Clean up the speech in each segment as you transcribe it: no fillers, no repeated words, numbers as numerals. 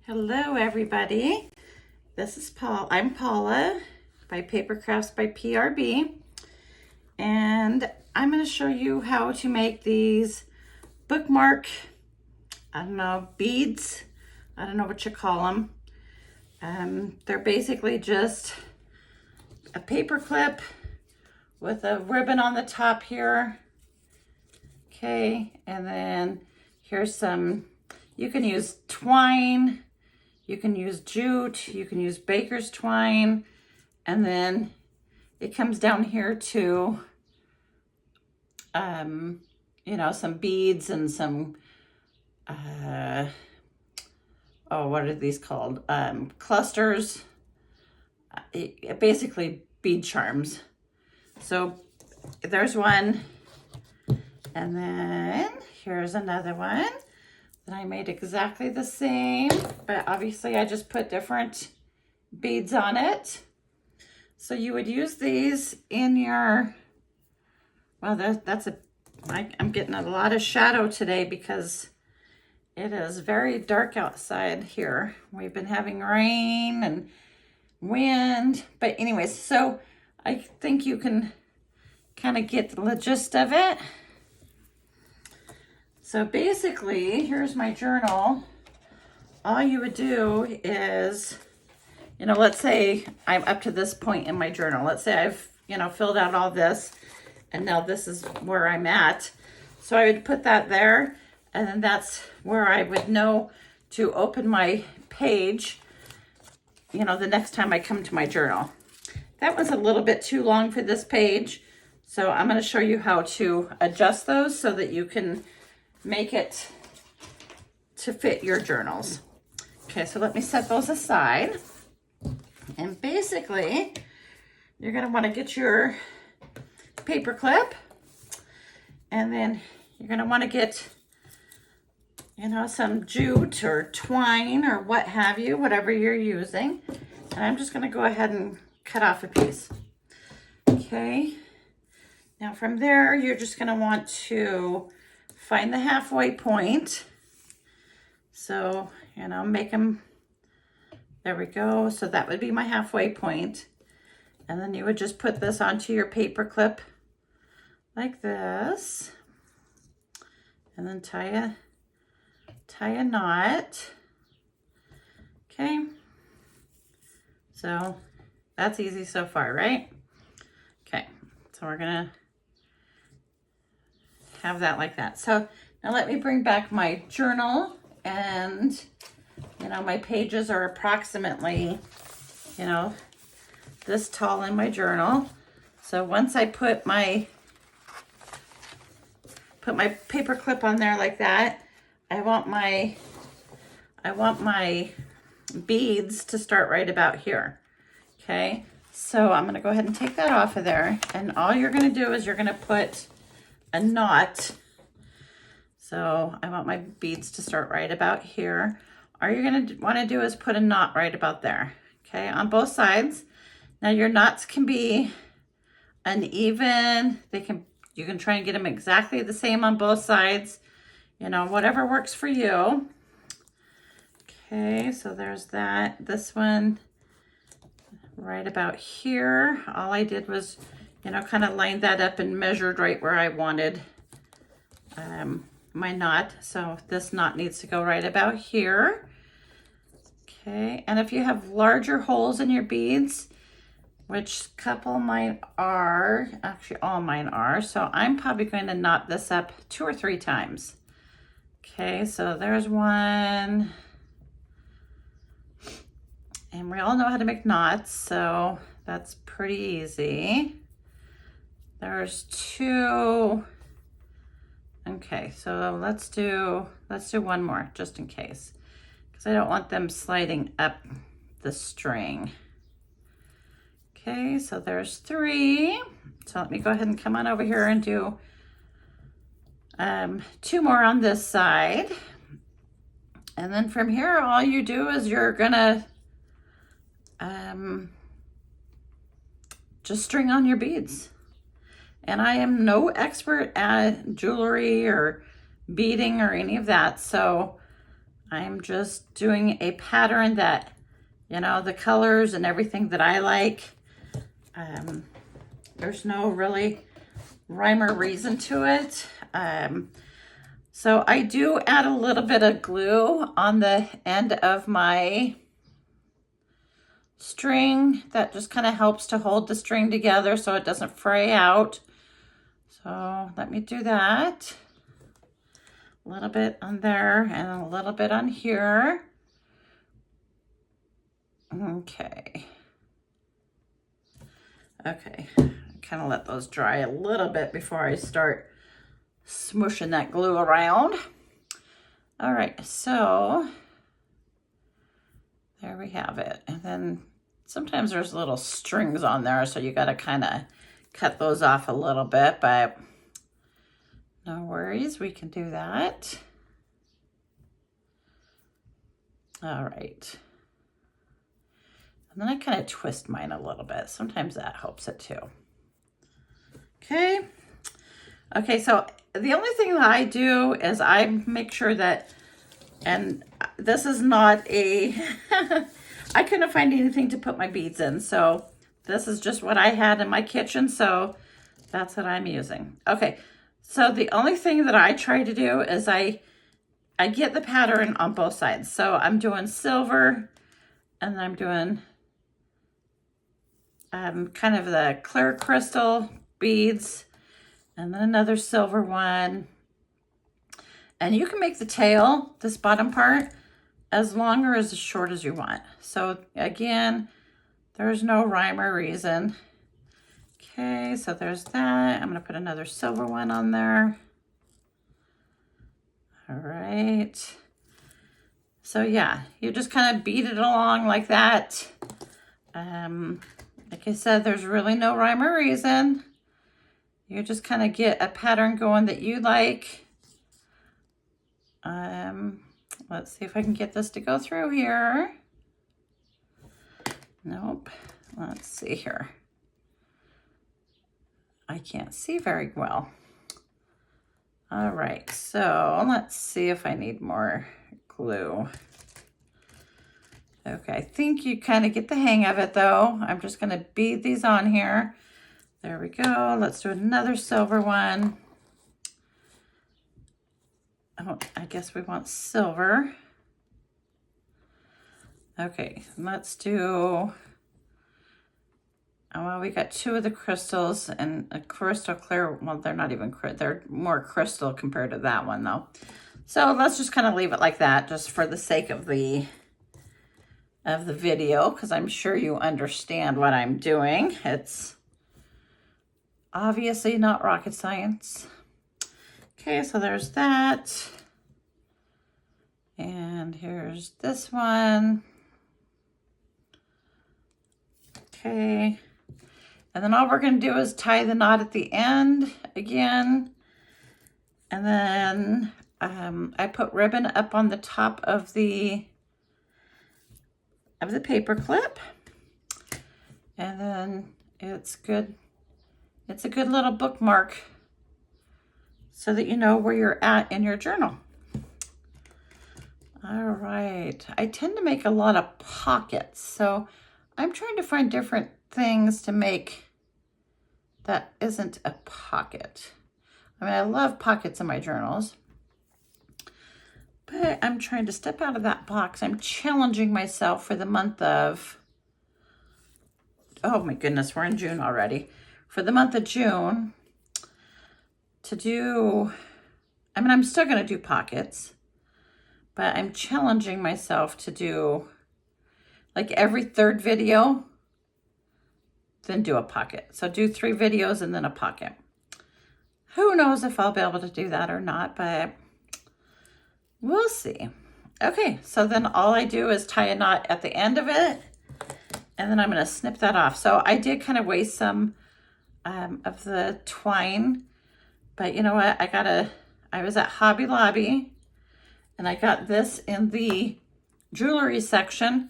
Hello everybody, this is I'm Paula by Paper Crafts by PRB, and I'm going to show you how to make these bookmark, I don't know, beads, I don't know what you call them. They're basically just a paper clip with a ribbon on the top here, okay, and then here's some, you can use twine, you can use jute, you can use baker's twine, and then it comes down here to, some beads and some, what are these called? Clusters, basically bead charms. So there's one, and then here's another one. And I made exactly the same, but obviously I just put different beads on it. So you would use these in your, well, I'm getting a lot of shadow today because it is very dark outside here. We've been having rain and wind, but anyways, so I think you can kind of get the gist of it. So basically, here's my journal. All you would do is, let's say I'm up to this point in my journal. Let's say I've, filled out all this, and now this is where I'm at. So I would put that there, and then that's where I would know to open my page, the next time I come to my journal. That was a little bit too long for this page, so I'm going to show you how to adjust those so that you can make it to fit your journals. Okay, so let me set those aside. And basically, you're going to want to get your paper clip, and then you're going to want to get, some jute or twine or what have you, whatever you're using. And I'm just going to go ahead and cut off a piece. Okay, now from there, you're just going to want to find the halfway point. So, make them, there we go. So that would be my halfway point. And then you would just put this onto your paper clip like this. And then tie a knot. Okay. So that's easy so far, right? Okay. So we're gonna have that like that. So now let me bring back my journal, and my pages are approximately this tall in my journal. So once I put my paper clip on there like that, I want my beads to start right about here. Okay, so I'm going to go ahead and take that off of there, and all you're going to do is you're going to put a knot. So I want my beads to start right about here. All you're going to want to do is put a knot right about there, okay, on both sides. Now your knots can be uneven. You can try and get them exactly the same on both sides, whatever works for you. Okay, so there's that. This one right about here. All I did was kind of lined that up and measured right where I wanted my knot. So this knot needs to go right about here. Okay, and if you have larger holes in your beads, which couple of mine are, actually all mine are, so I'm probably going to knot this up 2 or 3 times. Okay, so there's one. And we all know how to make knots, so that's pretty easy. There's 2. Okay, so let's do one more just in case, because I don't want them sliding up the string. Okay, so there's 3. So let me go ahead and come on over here and do 2 more on this side. And then from here, all you do is you're gonna just string on your beads. And I am no expert at jewelry or beading or any of that, so I'm just doing a pattern that, you know, the colors and everything that I like. There's no really rhyme or reason to it. So I do add a little bit of glue on the end of my string. That just kind of helps to hold the string together so it doesn't fray out. So let me do that. A little bit on there and a little bit on here. Okay. Okay, kind of let those dry a little bit before I start smushing that glue around. All right, so there we have it. And then sometimes there's little strings on there, so you got to kind of cut those off a little bit, but no worries, we can do that. All right. And then I kind of twist mine a little bit. Sometimes that helps it too. Okay. Okay, so the only thing that I do is I make sure that, and this is not a, I couldn't find anything to put my beads in. So this is just what I had in my kitchen. So that's what I'm using. Okay. So the only thing that I try to do is I get the pattern on both sides. So I'm doing silver and I'm doing kind of the clear crystal beads and then another silver one. And you can make the tail, this bottom part, as long or as short as you want. So again, there's no rhyme or reason. Okay, so there's that. I'm gonna put another silver one on there. All right. So yeah, you just kind of beat it along like that. Like I said, there's really no rhyme or reason. You just kind of get a pattern going that you like. Let's see if I can get this to go through here. Nope. Let's see here. I can't see very well. All right, so let's see if I need more glue. Okay, I think you kind of get the hang of it though. I'm just gonna bead these on here. There we go. Let's do another silver one. Oh, I guess we want silver. Okay, let's do, well, we got two of the crystals and a crystal clear. Well, they're not even, they're more crystal compared to that one though. So let's just kind of leave it like that just for the sake of the video, because I'm sure you understand what I'm doing. It's obviously not rocket science. Okay, so there's that. And here's this one. Okay. And then all we're going to do is tie the knot at the end again. And then I put ribbon up on the top of the paper clip. And then it's good. It's a good little bookmark so that you know where you're at in your journal. All right. I tend to make a lot of pockets, so I'm trying to find different things to make that isn't a pocket. I mean, I love pockets in my journals, but I'm trying to step out of that box. I'm challenging myself for the month of, oh my goodness, we're in June already. For the month of June to do, I mean, I'm still going to do pockets, but I'm challenging myself to do like every third video, then do a pocket. So do 3 videos and then a pocket. Who knows if I'll be able to do that or not, but we'll see. Okay, so then all I do is tie a knot at the end of it, and then I'm going to snip that off. So I did kind of waste some of the twine, but you know what? I was at Hobby Lobby, and I got this in the jewelry section,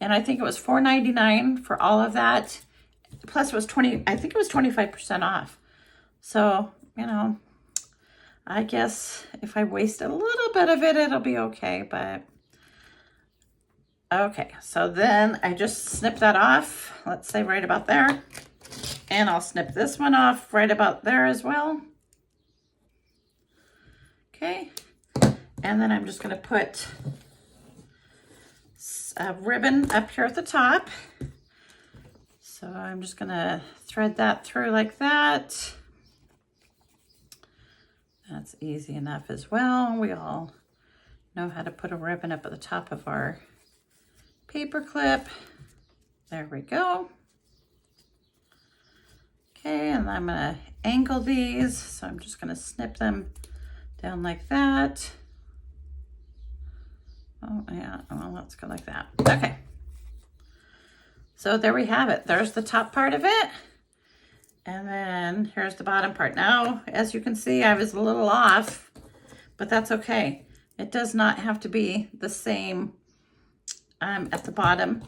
and I think it was $4.99 for all of that. Plus it was I think it was 25% off. So, you know, I guess if I waste a little bit of it, it'll be okay, but Okay, so then I just snip that off, let's say right about there. And I'll snip this one off right about there as well. Okay, and then I'm just gonna put a ribbon up here at the top. So I'm just gonna thread that through like that. That's easy enough as well. We all know how to put a ribbon up at the top of our paper clip. There we go. Okay, and I'm gonna angle these. So I'm just gonna snip them down like that. Oh yeah, well, let's go like that. Okay. So there we have it. There's the top part of it. And then here's the bottom part. Now, as you can see, I was a little off, but that's okay. It does not have to be the same at the bottom.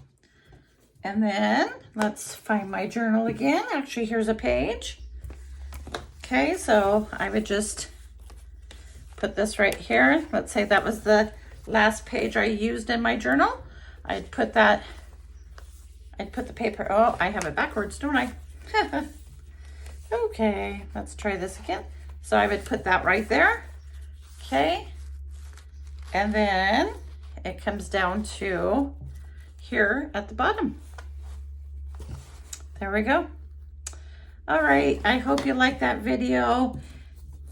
And then let's find my journal again. Actually, here's a page. Okay, so I would just put this right here. Let's say that was the last page I used in my journal. I'd put the paper, oh, I have it backwards, don't I? Okay, let's try this again. So I would put that right there, okay? And then it comes down to here at the bottom. There we go. All right, I hope you liked that video.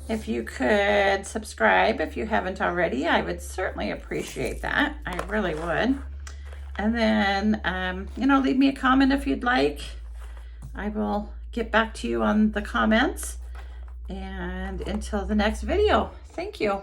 If you could subscribe if you haven't already, I would certainly appreciate that. I really would. And then, you know, leave me a comment if you'd like. I will get back to you on the comments. And until the next video, thank you.